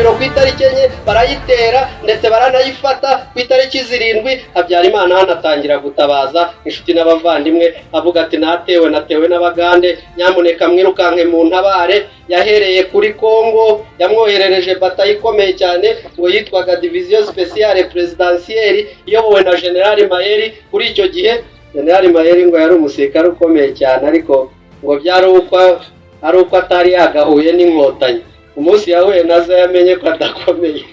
gabiro ku itariki 4 barayitera ndetse baranayifata ku itariki 7 Habyarimana hanatangira gutabaza inshuti n'abavandimwe avuga ati natewe n'abagande nyamuneka mwirukanke mu ntabare. Yahereye kuri Kongo yamwoherereje batayi ikomeye cyane ngo yitwaga Division Speciale Presidentielle iyobowe na General Mayeri. Kuri icyo gihe General Mayeri ngo yari umusirikare ukomeye cyane ariko ngo byari uko atari yagahuye n'inkotanyi. Umunsi yahuye nazo yamenye ko adakomeye.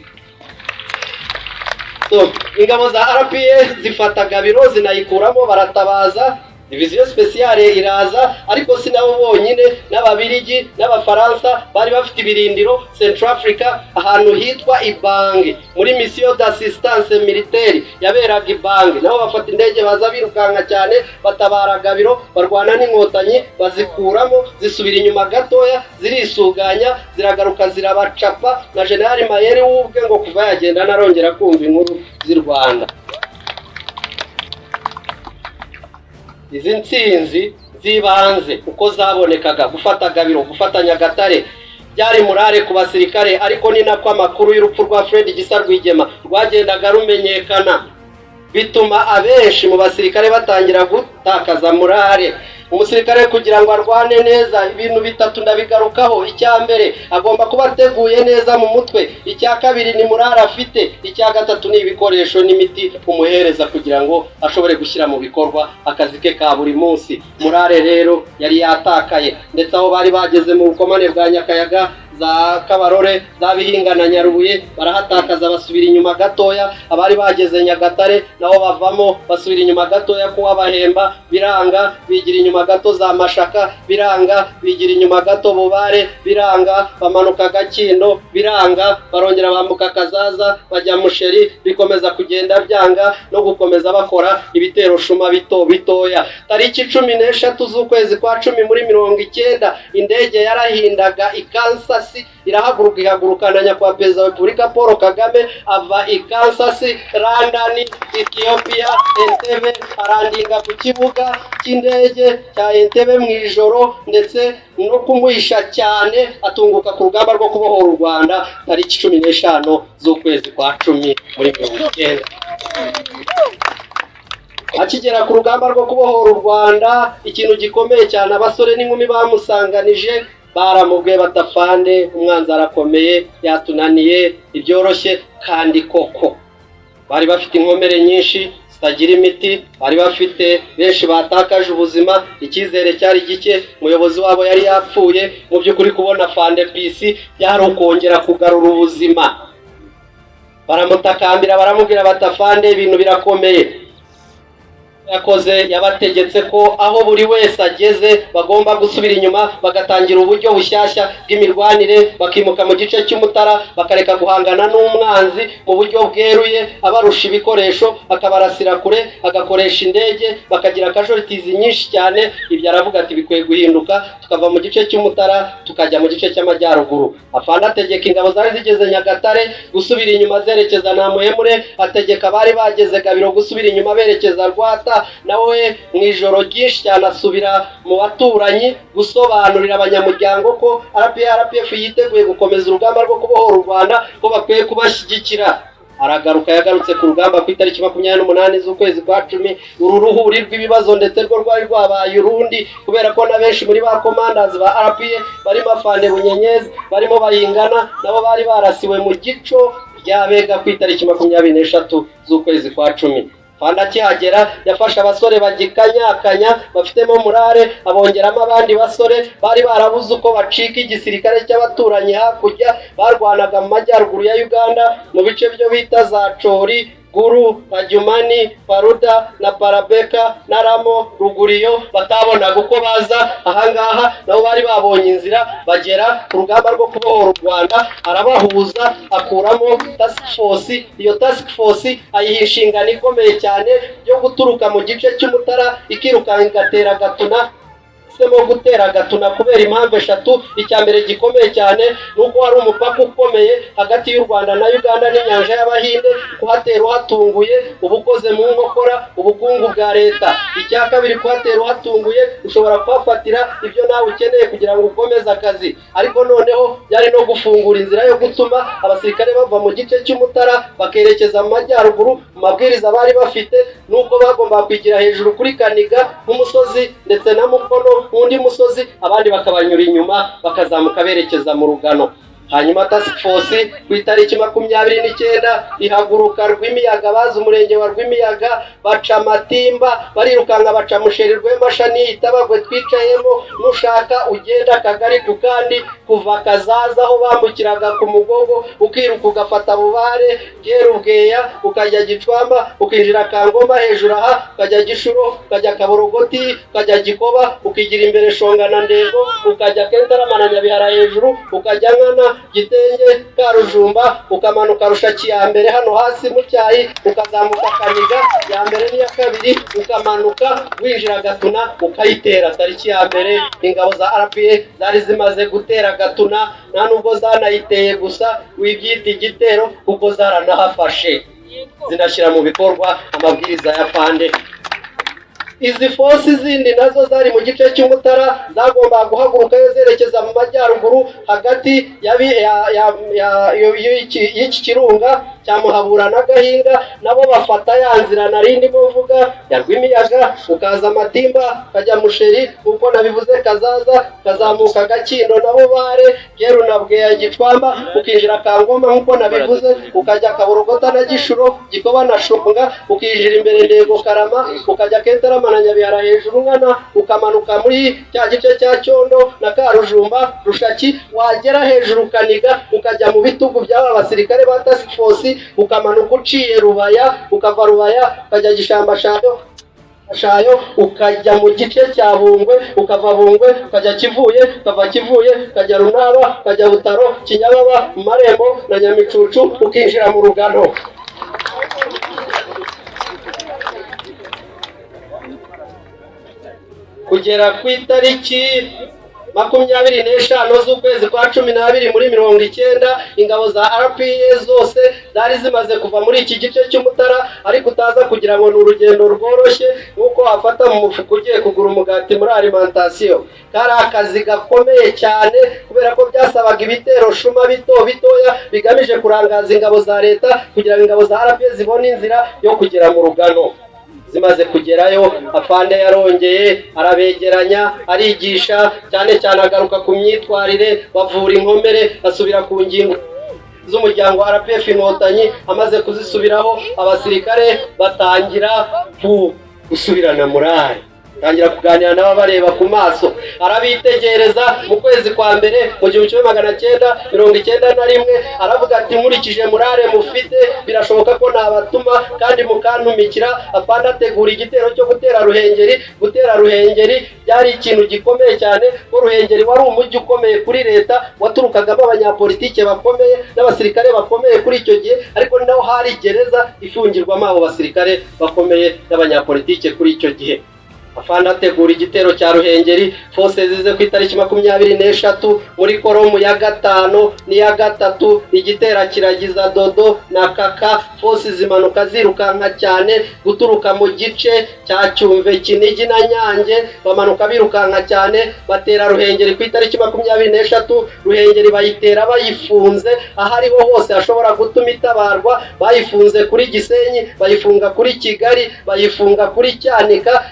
Ingabo za RPF zifata Gabiro zinayikuramo baratabaza. Division Speciale iraza ariko sinabo bonyine n'ababirigi n'abafaransa bari bafite ibirindiro Central Africa ahantu hitwa Ibangi muri mission d'assistance militaire yaberaga Ibangi. Nabo bafata indege baza birukanka cyane batabara Gabiro barwana n'inkotanyi bazikuramo zisubira inyuma gatoya zirisuganya ziragaruka zirabacapa na General Mayeri wubwe ngo kuva yagenda narongera kumva inkuru z'i Rwanda. Izi ntsinzi zibanze uko zabonekaga gufata Gabiro gufata Nyagatare byari murare ku basirikare ariko ni nako amakuru y'urupfu rwa Fred Gisa Rwigema rwagendaga rumenyekana bituma abenshi mu basirikare batangira gutakaza murare. Umusirikare kugira ngo arwane neza ibintu bitatu ndabigarukaho. Icya mbere agomba kuba ateguye neza mu mutwe, icya kabiri ni murara afite, icya gatatu ni ibikoresho n'imiti umuhereza kugira ngo ashobore gushyira mu bikorwa akazi ke ka buri munsi. Murare rero yari yatakaye ndetse aho bari bageze mu bukomane bwa Nyakayaga za Kabarore za Bihinga na Nyarubuye barahatakaza basubira inyuma gatoya. Abari bageze Nyagatare nabo bavamo basubira inyuma gatoya kuwa Bahemba biranga bigira inyuma gato za Mashaka biranga bigira inyuma gato Bubare biranga bamanuka Gakindo biranga barongera bambuka Kazaza bajya Musheri bikomeza kugenda byanga no gukomeza bakora ibitero shuma bitoya. Tariki 13 z'ukwezi kwa 10 muri 90 indege yarahindaga Kansas irahaguruka ihagurukana nyakwa Perezida wa Repubulika Paul Kagame ava i Kansas London Ethiopia Entebbe arandinga ku kibuga cy'indege cya Entebbe mu ijoro ndetse no kumuhisha cyane atunguka ku rugamba rwo kubohora u Rwanda tariki 15 z'ukwezi kwa 10 muri 90. Akigera ku rugamba rwo kubohora u Rwanda ikintu gikomeye cyane abasore n'inkumi bamusanganije baramubwiye batafande umwanzi arakomeye yatunaniye ibyoroshye kandi koko bari bafite inkomere nyinshi zitagira imiti, bari bafite benshi batakaje ubuzima, icyizere cyari gike, umuyobozi wabo yari yapfuye. Mu by'ukuri kubona Fande PC byari ukongera kugarura ubuzima. Baramutakambira baramubwira batafande ibintu birakomeye. Yakoze yabategetse ko aho buri wese ageze bagomba gusubira inyuma bagatangira uburyo bushyashya bw'imirwanire bakimuka mu gice cy'Umutara bakareka guhangana n'umwanzi mu buryo bweruye abarusha ibikoresho akabarasira kure agakoresha indege bakagira casualties nyinshi cyane. Ibyo aravuga ati bikwiye guhinduka tukava mu gice cy'Umutara tukajya mu gice cy'amajyaruguru. Afande ategeka ingabo zari zigeze Nyagatare gusubira inyuma zerekeza na Muhemure, ategeka bari bageze Gabiro gusubira inyuma berekeza Rwata. Nawe mu ijoro ryinshi cyane asubira mu baturanyi gusobanurira abanyamuryango ko RPF yiteguye gukomeza urugamba rwo kubohora u Rwanda ko bakwiye kubashyigikira. Aragaruka yagarutse ku rugamba ku itariki 28 z'ukwezi kwa 10. Uru ruhuri rw'ibibazo ndetse rwo rwari rwabaye urundi kubera ko na benshi muri ba commanders ba RPF barimo Afande Bunyenyezi barimo Bayingana nabo bari barasiwe mu gico ryabega ku itariki 23 z'ukwezi kwa 10. Fanda akihagera yafasha abasore bagikanyakanya bafitemo murare abongeramo abandi basore bari barabuze uko bacika igisirikare cy'abaturanyi hakurya barwanaga mu majyaruguru ya Uganda mu bice byo bita za Chori, Guru, Rajumani, Paruda na Parabeka na Ramo Ruguriyo batabonaga uko baza ahangaha nabo bari babonye inzira bagera ku rugamba rwo kubohora u Rwanda. Arabahuza akuramo task force. Iyo task force ayihishingana ikomeye cyane yo guturuka mu gice cy'Umutara ikiruka ingatera Gatuna bahisemo gutera Gatuna kubera impamvu eshatu. Icya mbere gikomeye cyane nuko hari umupaka ukomeye hagati y'u Rwanda na Uganda n'inyanja y'Abahinde, kuhatera uhatunguye ubukoze mu nkokora ubukungu bwa leta. Icya kabiri, kuhatera uhatunguye ushobora kuhafatira ibyo nawe ukeneye kugira ngo ukomeze akazi. Ariko noneho byari no gufungura inzira yo gutuma abasirikare bava mu gice cy'Umutara bakerekeza mu majyaruguru. Mu mabwiriza bari bafite nuko bagomba kwigira hejuru kuri Kaniga nk'umusozi ndetse na Mukono undi musozi, abandi bakabanyura inyuma bakazamuka berekeza mu Rugano. Hanyuma task force ku itariki 29 ihaguruka Rwimiyaga, baza umurenge wa Rwimiyaga, baca Matimba, barirukanka baca Musheri, Rwemashani, Itabagwe twicayemo. Nushaka ugenda akagari ku kandi, kuva Kazaza aho bambukiraga ku Mugogo ukiruka ugafata Bubare, Bwerubweya ukajya Gicwamba, ukinjira Kangoma hejuru aha, ukajya Gishuro, ukajya Kaborogoti, ukajya Gikoba, ukigira imbere Shongana Ndego, ukajya Kentarama na Nyabihara hejuru, ukajya Nkana, Gitenge, Karujumba, ukamanuka Rushaki ya mbere hano hasi mu cyayi, ukazamuka Kaniga ya mbere n'iya kabiri, ukamanuka winjira Gatuna ukayitera. Tariki ya mbere ingabo za RPA zari zimaze gutera Gatuna, nta nubwo zanayiteye gusa wibyita igitero kuko zaranahafashe zinashyira mu bikorwa amabwiriza ya Fande. Izi force zindi nazo zari mu gice cy'Umutara zagomba guhaguruka zerekeza mu majyaruguru hagati y'iki kirunga cya Muhabura na Gahinga, nabo bafata ya nzira narindi muvuga ya Rwimiyaga, ukaza Matimba, ukajya Musheri uko nabivuze, Kazaza, ukazamuka Gakindo na Bubare, Bweru na Bweya, Gicwamba, ukinjira Kangoma nkuko nabivuze, ukajya Kaborogota na Gishuro, Gikoba na Shunga, ukinjira imbere Ndego Karama, ukajya Kentarama na Nyabihara hejuru Nkana, ukamanuka muri cya gice cya Cyondo na Karujumba, Rushaki, wagera hejuru Kaniga, ukajya mu bitugu by'aba basirikare ba task force, ukamanuka uciye Rubaya, ukava Rubaya ukajya Gishamba Shayo, ukajya mu gice cya Bungwe, ukava Bungwe ukajya Kivuye, ukava Kivuye ukajya Runaba, ukajya Butaro, Kinyababa, Marembo na Nyamicucu, ukinjira mu Rugano. Kugera ku itariki 25 z'ukwezi kwa 12 muri 90, ingabo za RPA zose zari zimaze kuva muri iki gice cy'Umutara, ariko utaza kugira ngo ni urugendo rworoshye nkuko wafata mu mufuko ugiye kugura umugati muri alimentation. Kari akazi gakomeye cyane kubera ko byasabaga ibitero shuma bitoya bigamije kurangaza ingabo za leta kugira ngo ingabo za RPA zibone inzira yo kugera mu Rugano. Zimaze kugerayo, Afande yarongeye arabegeranya, arigisha cyane cyane agaruka ku myitwarire, bavura inkomere, asubira ku ngingo z'umuryango RPF Inkotanyi. Amaze kuzisubiraho, abasirikare batangira gusubirana morale, tangira kuganira nabo bareba ku maso, arabitegereza. Mu kwezi kwa mbere mu 1991 aravuga ati nkurikije morale mufite birashoboka ko nabatuma kandi mukantumikira. Afande ategura igitero cyo gutera Ruhengeri. Gutera Ruhengeri byari ikintu gikomeye cyane, ko Ruhengeri wari umujyi ukomeye kuri leta, waturukagamo abanyapolitike bakomeye n'abasirikare bakomeye kuri icyo gihe, ariko naho hari gereza ifungirwamo abo basirikare bakomeye n'abanyapolitike kuri icyo gihe. Afande ategura igitero cya Ruhengeri. Force zize ku itariki 23 muri koromu ya 5 n'iya 3, igitera kiragiza Dodo na Kaka. Force zimanuka zirukanka cyane guturuka mu gice cya Cyumve, Kinigi na Nyange, bamanuka birukanka cyane batera Ruhengeri ku itariki 23. Ruhengeri bayitera bayifunze ahariho hose hashobora gutuma itabarwa. Bayifunze kuri Gisenyi, bayifunga kuri Kigali, bayifunga kuri Cyanika.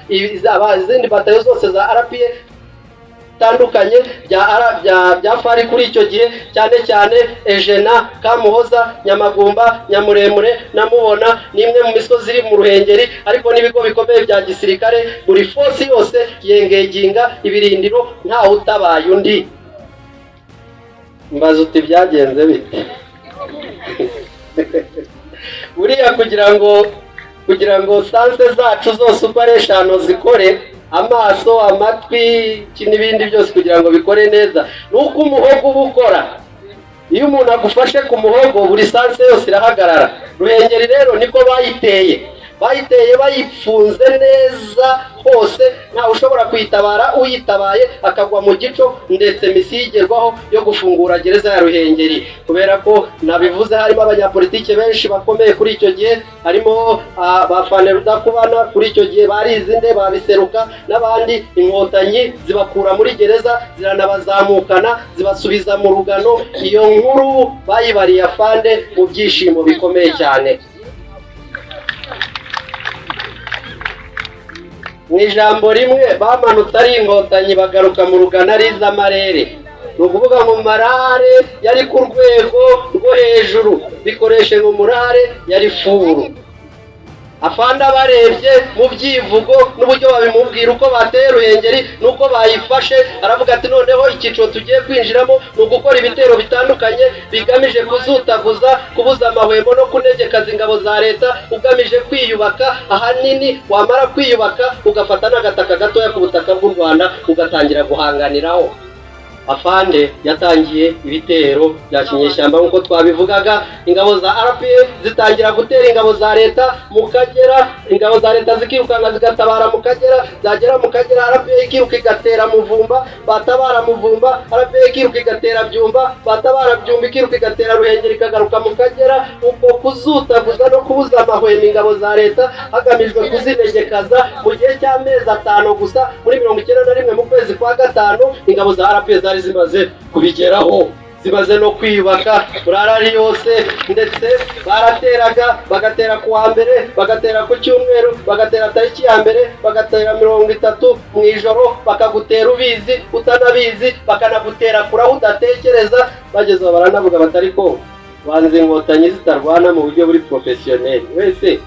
Izindi batayo zose za RPA tandukanye bya fari kuri icyo gihe, cyane cyane Ejena, Kamuhoza, Nyamagumba, Nyamuremure na Mubona, nimwe mu misozi iri mu Ruhengeri, ariko n'ibigo bikomeye bya gisirikare. Buri force yose yengeginga ibirindiro nta utabaye undi. Mbaza uti byagenze bite? Buriya kugira ngo sanse zacu zose uko ari 5 zikore, amaso, amatwi n'ibindi byose kugira ngo bikore neza, nuko umuhogo ubukora. Iyo umuntu agufashe ku muhogo buri sanse yose irahagarara. Ruhengeri rero niko bayiteye bayifunze neza hose, nta ushobora kwitabara uyitabaye akagwa mu gico, ndetse misiyo igerwaho yo gufungura gereza ya Ruhengeri. Kubera ko nabivuze harimo abanyapolitike benshi bakomeye kuri icyo gihe, harimo bafane Rudakubana kuri icyo gihe, Barizinde, Babiseruka n'abandi. Inkotanyi zibakura muri gereza ziranabazamukana zibasubiza mu rugano. Iyo nkuru bayibariye afande mu byishimo bikomeye cyane. Mu ijambo rimwe bamanutse ari inkotanyi bagaruka mu rugano ari iz'amarere. Ni ukuvuga ngo marare yari ku rwego rwo hejuru, bikoreshe ngo murare yari furu. Afande abarebye mu byivugo n'uburyo babimubwira uko bateye Ruhengeri n'uko bayifashe, aravuga ati noneho icyiciro tugiye kwinjiramo ni ugukora ibitero bitandukanye bigamije kuzutaguza, kubuza amahwemo no kunegekaza ingabo za leta, ugamije kwiyubaka. Ahanini wamara kwiyubaka ugafata n'agataka gatoya ku butaka bw'u Rwanda ugatangira guhanganiraho. Afande yatangiye ibitero bya kinyeshyamba nk'uko twabivugaga. Ingabo za RPF zitangira gutera ingabo za leta mu Kagera, ingabo za leta zikirukanka zigatabara mu Kagera, zagera mu Kagera RPF ikiruka igatera Muvumba, batabara Muvumba, RPF ikiruka igatera Byumba, batabara Byumba, ikiruka igatera Ruhengeri, ikagaruka mu Kagera. Uko kuzutaguza no kubuza amahwemo ingabo za leta hagamijwe kuzinegekaza mu gihe cy'amezi 5 gusa, muri 91 mu kwezi kwa gatanu ingabo za RPF zimaze kubigeraho, zimaze no kwiyubaka. Burarari yose ndetse barateraga, bagatera ku wa mbere, bagatera ku cyumweru, bagatera tariki ya mbere, bagatera 30 mu ijoro, bakagutera ubizi utanabizi, bakanagutera kuraho udatekereza. Bagezeho baranavuga batari ko banze inkotanyi zitarwana mu buryo buri professionnel. Wese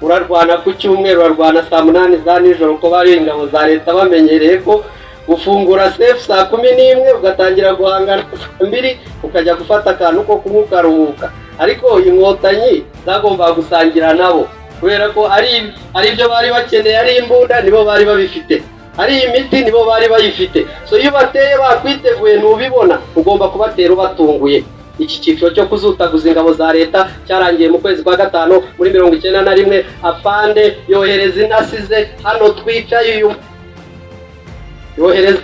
urarwana ku cyumweru, urarwana saa 8 za nijoro, ko bari ingabo za leta bamenyereye ko ufungura safe saa 11 ugatangira guhangana saa 2 ukajya gufata akantu ko kumukaruhuka. Ariko inkotanyi zagomba gusangira nabo, kubera ko ari byo bari bakeneye, ari imbunda nibo bari babifite, ari imiti nibo bari bayifite. So iyo bateye bakwiteguye ntubibona, ugomba kubatera ubatunguye. Iki cyiciro cyo kuzutaguza ingabo za leta cyarangiye mu kwezi kwa gatanu muri 91. Afande yohereza inasize hano twicaye uyu yohereza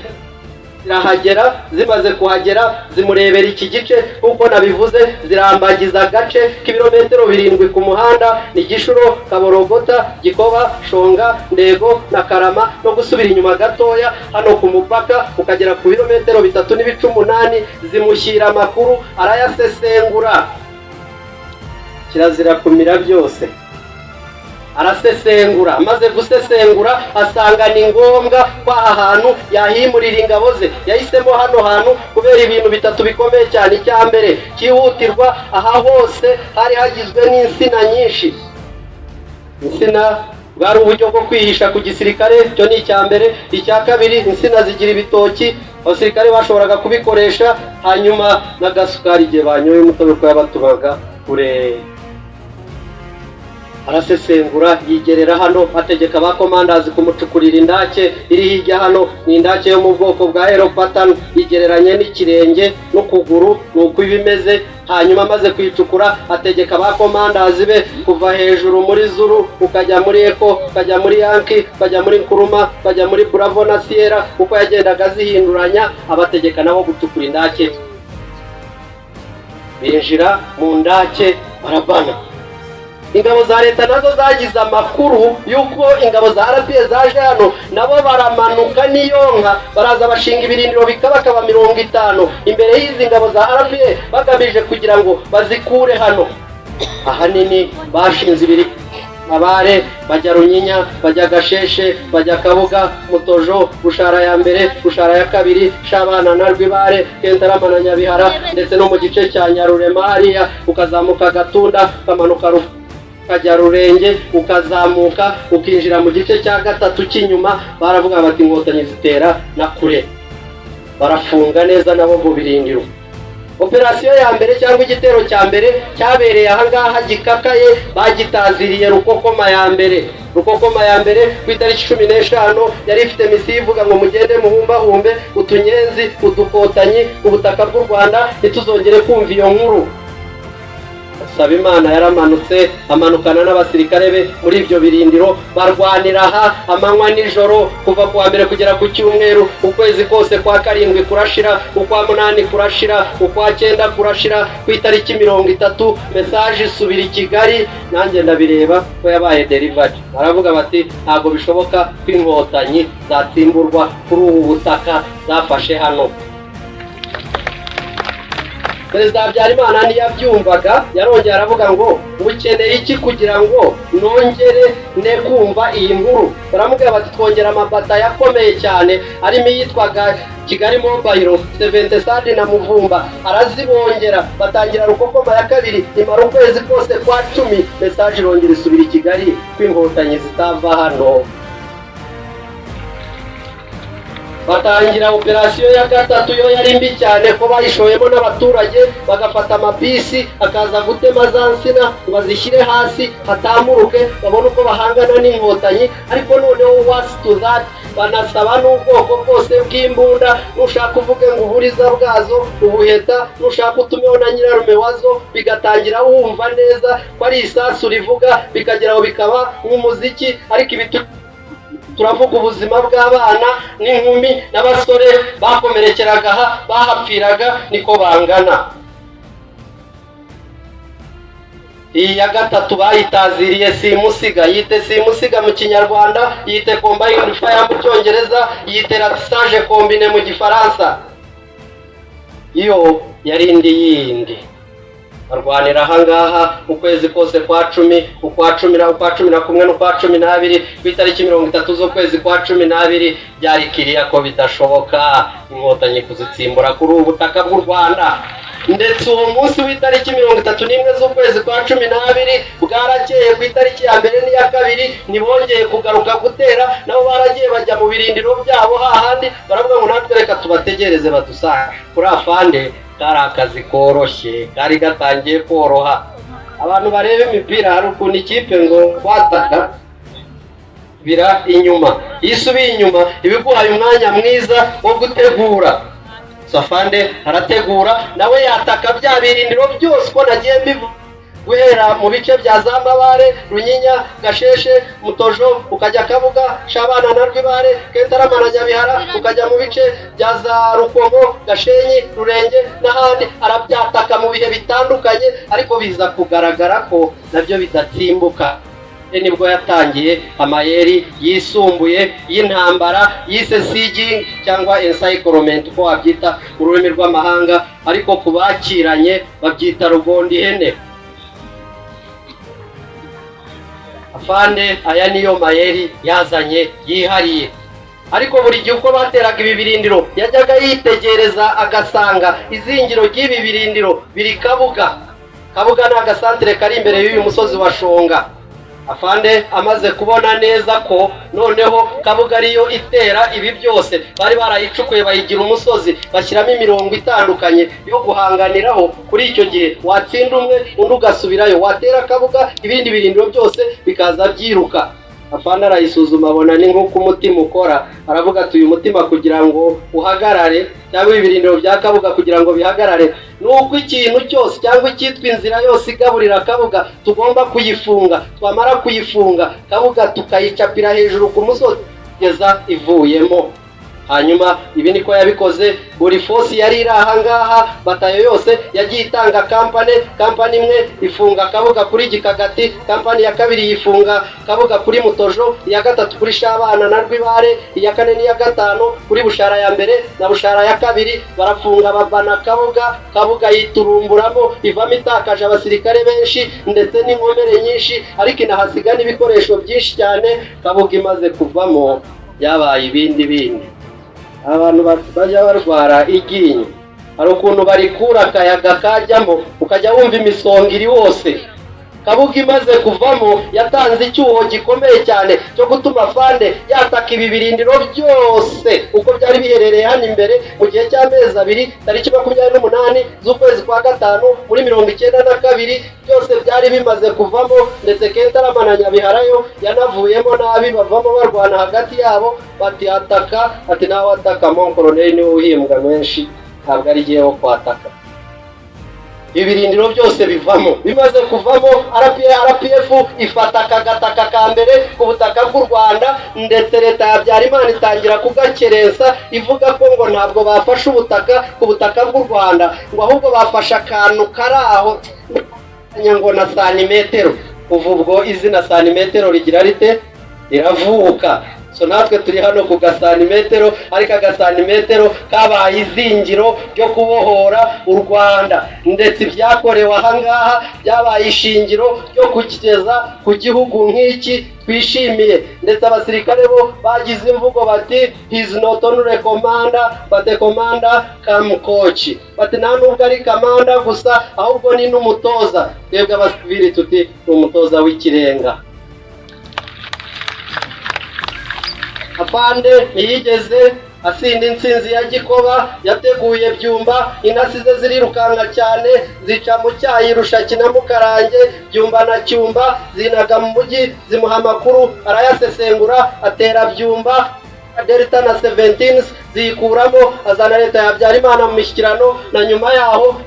zirahagera. Zimaze kuhagera zimurebera iki gice kuko nabivuze, zirambagiza agace k'ibirometero 7 ku muhanda, ni Gishuro, Kaborogota, Gikoba, Shonga, Ndego na Karama, no gusubira inyuma gatoya hano ku mupaka ukagera ku birometero 3.8. Zimushyira amakuru arayasesengura, kirazira kumira byose. Arasesengura, amaze gusesengura asanga ni ngombwa ko aha hantu yahimurira ingabo ze. Yahisemo hano hantu kubera ibintu bitatu bikomeye cyane. Icya mbere cyihutirwa, aha hose hari hagizwe n'insina nyinshi. Insina bwari uburyo bwo kwihisha ku gisirikare, cyo ni icya mbere. Icya kabiri, insina zigira ibitoki, abasirikare bashoboraga kubikoresha. Hanyuma n'agasukari igihe banyoye umutobe ko yabatumaga kure. Arasesengura yigerera hano, ategeka ba commanders kumucukurira indake iri hirya hano. Ni indake yo mu bwoko bwa Aeropatan, igereranye n'ikirenge n'ukuguru, nuko ibimeze. Hanyuma amaze kwicukura ategeka ba commanders be kuva hejuru muri Zuru ukajya muri Echo, ukajya muri Yankee, ukajya muri Nkuruma, ukajya muri Bravo na Sierra, uko yagendaga zihinduranya. Abategeka nabo gucukura indake. Binjira mu ndake barabana. Ingabo za leta nazo zagize amakuru yuko ingabo za RPF zaje hano, nabo baramanuka n'iyonka, baraza bashinga ibirindiro bikabakaba 50 imbere y'izi ngabo za RPF bagamije kugira ngo bazikure hano. Ahanini bashinze ibiri Mabare, bajya Runyinya, bajya Gasheshe, bajya Kabuga, Mutojo, Bushara ya mbere, Bushara ya kabiri, Shabana na Rwibare, Kentarama na Nyabihara, ndetse no mu gice cya Nyarurema hariya ukazamuka Gatunda, ukamanuka ukajya Rurenge, ukazamuka ukinjira mu gice cya gatatu cy'inyuma. Baravuga bati inkotanyi zitera na kure, barafunga neza nabo mu birindiro. Operasiyo ya mbere cyangwa igitero cya mbere cyabereye aha ngaha gikakaye, bagitaziriye Rukokoma ya mbere. Rukokoma ya mbere ku itariki 15 yari ifite misiyo ivuga ngo mugende muhumbahumbe utunyenzi, udukotanyi, ubutaka bw'u Rwanda, ntituzongere kumva iyo nkuru. Nsabimana yaramanutse amanukana n'abasirikare be muri ibyo birindiro barwanira aha amanywa nijoro kuva kuwa mbere kugera ku cyumweru, ukwezi kose kwa karindwi kurashira, ukwa munani kurashira, ukwa cyenda kurashira, ku itariki 30 message isubira i Kigali. Nanjye ndabireba ko yabaye delivered. Baravuga bati ntabwo bishoboka ko inkotanyi zatsimburwa kuri ubu butaka zafashe hano. Perezida Habyarimana ntiyabyumvaga, yarongera aravuga ngo ukeneye iki kugira ngo nongere ne kumva iyi nkuru. Baramubwira bati twongera amabata yakomeye cyane arimo yitwaga Kigali Mobile 70 Sadi na Muvumba, arazibongera batangira Rukokoma ya kabiri, imara ukwezi kose kwa 10 message irongera isubira i Kigali ko inkotanyi zitava hano. Batangira operasiyo ya gatatu, yo yari mbi cyane ko bayishoyemo n'abaturage, bagafata amabisi akaza gutema za nsina bazishyire hasi hatamuruke babone uko bahangana n'inkotanyi. Ariko noneho was to that banasaba n'ubwoko bwose bw'imbunda, nushaka uvuge ngo uburiza bwazo, ubuheta, nushaka utumeho na nyirarume wazo, bigatangira wumva neza ko ari isasu rivuga, bikageraho bikaba nk'umuziki. Ariko ibi turavuga ubuzima bw'abana n'inkumi n'abasore bakomerekeraga aha, bahapfiraga niko bangana. Iyi ya gatatu bayitaziriye simusiga, yite simusiga mu Kinyarwanda, yite combined fire mu Cyongereza, yite ratissage combine mu Gifaransa. Iyo yarindi yindi barwanira ahangaha ukwezi kose kwa 10, ukwa 10 ukwa 11 n'ukwa 12, ku itariki 30 z'ukwezi kwa 12 byari kiriya ko bidashoboka inkotanyi kuzitsimbura kuri ubu butaka bw'u Rwanda. Ndetse uwo munsi w'itariki 31 z'ukwezi kwa 12 bwarakeye, ku itariki ya mbere n'iya kabiri ntibongeye kugaruka gutera, nabo baragiye bajya mu birindiro byabo hahandi, baravuga ngo natwe reka tubategereze badusanga. Kuri afande kari akazi koroshye, kari gatangiye koroha. Abantu barebe imipira hari ukuntu ikipe ngo kwataka bira inyuma, isubiye inyuma ibiguhaye umwanya mwiza wo gutegura. Safande arategura nawe yataka bya birindiro byose ko nagiye mbivuga, guhera mu bice bya Zamabare, Runyinya, Gasheshe, Mutojo, ukajya Kabuga, Shabana na Rwibare, Kentarama na Nyabihara, ukajya mu bice bya za Rukomo, Gashenyi, Rurenge n'ahandi. Arabyataka mu bihe bitandukanye, ariko biza kugaragara ko nabyo bidatsimbuka. Nibwo yatangiye amayeri yisumbuye y'intambara yise sieging cyangwa encirclement ko wabyita mu rurimi rw'amahanga, ariko kubakiranye babyita rugondi ihene. Afande aya niyo mayeri yazanye yihariye. Ariko buri gihe uko bateraga ibi birindiro yajyaga yitegereza agasanga izingiro ry'ibi birindiro biri Kabuga. Kabuga ni agasantere kari imbere y'uyu musozi wa Shonga. Afande amaze kubona neza ko noneho Kabuga ariyo itera ibi byose, bari barayicukuye bayigira umusozi, bashyiramo imirongo itandukanye yo guhanganiraho. Kuri icyo gihe watsinda umwe undi ugasubirayo, watera Kabuga ibindi birindiro byose bikaza byiruka. Afande arayisuzuma abona ni nk'uko umutima ukora, aravuga ati uyu mutima kugira ngo uhagarare cyangwa ibirindiro bya Kabuga kugira ngo bihagarare, nuko ikintu cyose cyangwa icyitwa inzira yose igaburira Kabuga tugomba kuyifunga. Twamara kuyifunga Kabuga tukayicapira hejuru ku musozi kugeza ivuyemo. Hanyuma ibi niko yabikoze. Buri force yari iri ahangaha, batayo yose yagiye itanga kampani imwe ifunga Kabuga kuri Gikagati, kampani ya kabiri yifunga Kabuga kuri Mutojo, iya gatatu kuri Shabana na Rwibare, iya kane n'iya gatanu kuri Bushara ya mbere na Bushara ya kabiri barafunga babana Kabuga. Kabuga yiturumburamo ivamo itakaje abasirikare benshi ndetse n'inkomere nyinshi, ariko inahasiga n'ibikoresho byinshi cyane. Kabuga imaze kuvamo yabaye ibindi. Abantu bajya barwara iryinyo, hari ukuntu barikura akayaga kajyamo ukajya wumva imisonga iri wose. Kabuga imaze kuvamo yatanze icyuho gikomeye cyane cyo gutuma Afande yataka ibi birindiro byose uko byari biherereye hano imbere mu gihe cy'amezi 2, tariki 28 z'ukwezi kwa 5 muri 1992 byose byari bimaze kuvamo. Ndetse Kentarama na Nyabiharayo yanavuyemo nabi, bavamo barwana hagati yabo, bati ataka, ati nawe ataka mon colonel ni uhimbwa menshi, ntabwo ari giye wo kwataka. ibirindiro byose bivamo. Bimaze kuvamo, RPF ifata akagataka ka mbere ku butaka bw'u Rwanda, ndetse leta ya Habyarimana itangira kugakerensa ivuga ko ngo ntabwo bafashe ubutaka ku butaka bw'u Rwanda, ngo ahubwo bafashe akantu kari aho ngo na santimetero. Kuva ubwo izina santimetero rigira rite? Riravuka. So natwe turi hano ku gasantimetero, ariko agasantimetero kabaye izingiro ryo kubohora u Rwanda, ndetse ibyakorewe ahangaha byabaye ishingiro ryo kugeza ku gihugu nk'iki twishimiye. Ndetse abasirikare bo bagize imvugo bati he is not only a commander but a commander come coach. Bati nta nubwo ari kamanda gusa ahubwo ni n'umutoza. Twebwe abasivili tuti ni umutoza w'ikirenga. Afande ntiyigeze asinda intsinzi ya Gikoba, yateguye Byumba, inasize zirirukanka cyane zica mu cyayi Rushaki na Mukarange, Byumba na Cyumba zinaga mu mujyi zimuha amakuru, arayasesengura, atera Byumba Delta na 17 zikuramo, azana leta ya Habyarimana mu mishyikirano, na nyuma yaho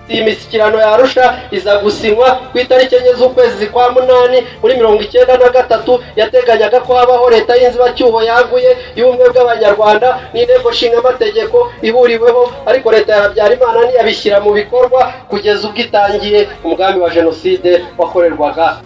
iyi mishyikirano ya Arusha iza gusinywa ku itariki 4 z'ukwezi kwa munani muri 1993. yateganyaga ko habaho leta y'inzibacyuho yaguye y'ubumwe bw'Abanyarwanda n'inteko nshinga amategeko ihuriweho, ariko leta ya Habyarimana ntiyabishyira mu bikorwa kugeza ubwo itangiye umugambi wa jenoside wakorerwaga.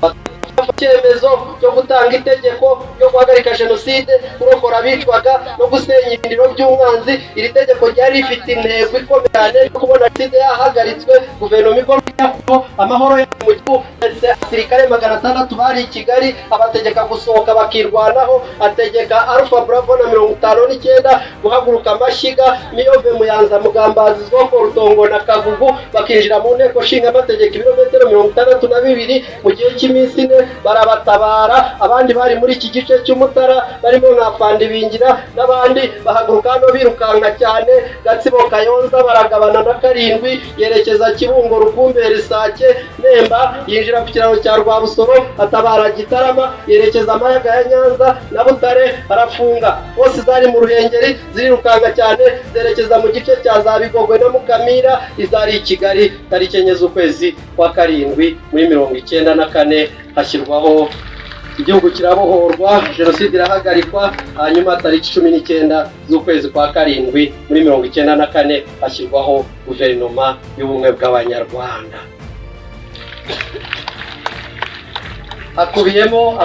Icyemezo cyo gutanga itegeko ryo guhagarika jenoside, kurokora abicwaga no gusenya ibirindiro by'umwanzi. Iri tegeko ryari rifite intego ikomeye cyane yo kubona jenoside yahagaritswe, guverinoma igomba amahoro mu gihugu. Abasirikare 600 bari i Kigali, abategeka gusohoka bakirwanaho, ategeka Alpha Bravo na 59 guhaguruka Mashyiga, Miyove, Muyanza, Mugambazi, Zombo, Rutongo na Kagugu, bakinjira mu nteko nshinga amategeko ibirometero 62 mu gihe cy'iminsi ine. Barabatabara. Abandi bari muri iki gice cy'Umutara barimo nka Pandibingira n'abandi bahaguruka no birukanka cyane. Gatsibo, Kayonza baragabana na 7 yerekeza Kibungo, Rukumberi, Sake, Nemba, yinjira ku kiraro cya Rwabusoro, atabara Gitarama, yerekeza Amayaga ya Nyanza na Butare, arafunga. Bose zari mu Ruhengeri, zirirukanka cyane zerekeza mu gice cya za Bigogwe na Mukamira, izari i Kigali tariki 4 z'ukwezi kwa karindwi muri 1994. Hashyirwaho igihugu kirabohorwa, jenoside irahagarikwa. Hanyuma tariki 19 z'ukwezi kwa karindwi muri 1994 hashyirwaho guverinoma y'ubumwe bw'Abanyarwanda. Hakubiyemo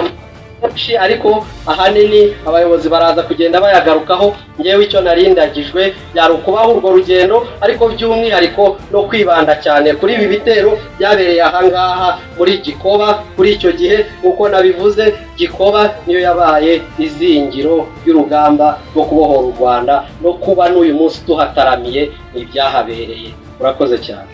ariko ahanini abayobozi baraza kugenda bayagarukaho. Ngewe icyo narindagijwe byari ukubaho urwo rugendo, ariko by'umwihariko no kwibanda cyane kuri ibi bitero byabereye ahangaha muri Gikoba. Kuri icyo gihe nk'uko nabivuze, Gikoba niyo yabaye izingiro y'urugamba rwo kubohora u Rwanda, no kuba n'uyu munsi tuhataramiye ibyahabereye. Murakoze cyane.